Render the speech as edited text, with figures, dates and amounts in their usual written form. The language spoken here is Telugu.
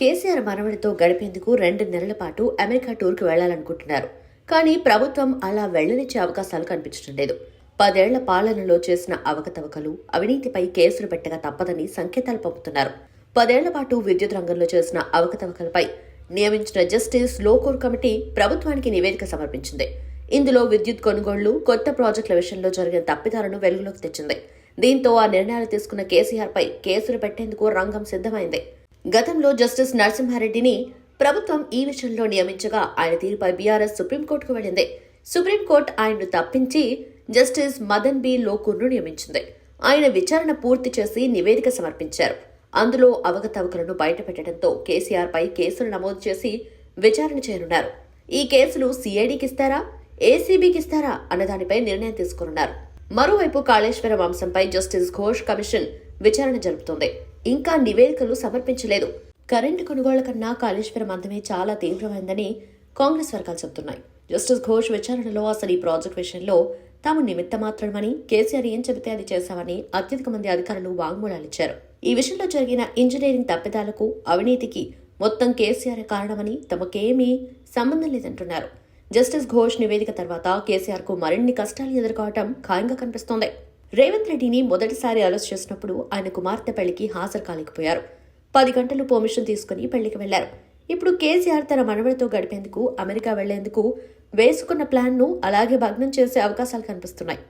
కేసీఆర్ మనవడితో గడిపేందుకు 2 నెలల పాటు అమెరికా టూర్కు వెళ్లాలనుకుంటున్నారు. కానీ ప్రభుత్వం అలా వెళ్లనిచ్చే అవకాశాలు కనిపించడం లేదు. 10 ఏళ్ల పాలనలో చేసిన అవకతవకలు, అవినీతిపై కేసులు పెట్టగా తప్పదని సంకేతాలు పంపుతున్నారు. 10 ఏళ్ల పాటు విద్యుత్ రంగంలో చేసిన అవకతవకలపై నియమించిన జస్టిస్ లోకూర్ కమిటీ ప్రభుత్వానికి నివేదిక సమర్పించింది. ఇందులో విద్యుత్ కొనుగోళ్లు, కొత్త ప్రాజెక్టుల విషయంలో జరిగిన తప్పిదాలను వెలుగులోకి తెచ్చింది. దీంతో ఆ నిర్ణయాలు తీసుకున్న కేసీఆర్ పై కేసులు పెట్టేందుకు రంగం సిద్ధమైంది. గతంలో జస్టిస్ నరసింహారెడ్డిని ప్రభుత్వం ఈ విషయంలో నియమించగా ఆయన తీరుపై బీఆర్ఎస్ సుప్రీంకోర్టుకు వెళ్లింది. సుప్రీంకోర్టు ఆయన్ను తప్పించి జస్టిస్ మదన్ బి లోకూర్ను నియమించింది. ఆయన విచారణ పూర్తి చేసి నివేదిక సమర్పించారు. అందులో అవకతవకలను బయటపెట్టడంతో కేసీఆర్ పై కేసులు నమోదు చేసి విచారణ చేయనున్నారు. ఈ కేసులు సిఐడికిస్తారా, ఏసీబీకిస్తారా అన్నదానిపై నిర్ణయం తీసుకున్నారు. మరోవైపు కాళేశ్వరం అంశంపై జస్టిస్ ఘోష్ కమిషన్ విచారణ జరుపుతోంది. ఇంకా నివేదికలు సమర్పించలేదు. కరెంటు కొనుగోళ్ల కన్నా కాళేశ్వరం అంతమే చాలా తీవ్రమైందని కాంగ్రెస్ వర్గాలు చెబుతున్నాయి. జస్టిస్ ఘోష్ విచారణలో అసలు ఈ ప్రాజెక్టు విషయంలో తాము నిమిత్త మాత్రమని, కేసీఆర్ ఏం చెబితే అది చేశామని అత్యధిక మంది అధికారులు వాంగ్మూలాలిచ్చారు. ఈ విషయంలో జరిగిన ఇంజనీరింగ్ తప్పిదాలకు, అవినీతికి మొత్తం కేసీఆర్ కారణమని, తమకేమీ సంబంధం లేదంటున్నారు. జస్టిస్ ఘోష్ నివేదిక తర్వాత కేసీఆర్ కు మరిన్ని కష్టాలు ఎదుర్కోవటం ఖాయంగా కనిపిస్తోంది. రేవంత్ రెడ్డిని మొదటిసారి అరెస్ట్ చేసినప్పుడు ఆయన కుమార్తె పెళ్లికి హాజరు కాలేకపోయారు. 10 గంటలు పర్మిషన్ తీసుకుని పెళ్లికి వెళ్లారు. ఇప్పుడు కేసీఆర్ తన మనవడితో గడిపేందుకు అమెరికా వెళ్లేందుకు వేసుకున్న ప్లాన్ ను అలాగే భగ్నం చేసే అవకాశాలు కనిపిస్తున్నాయి.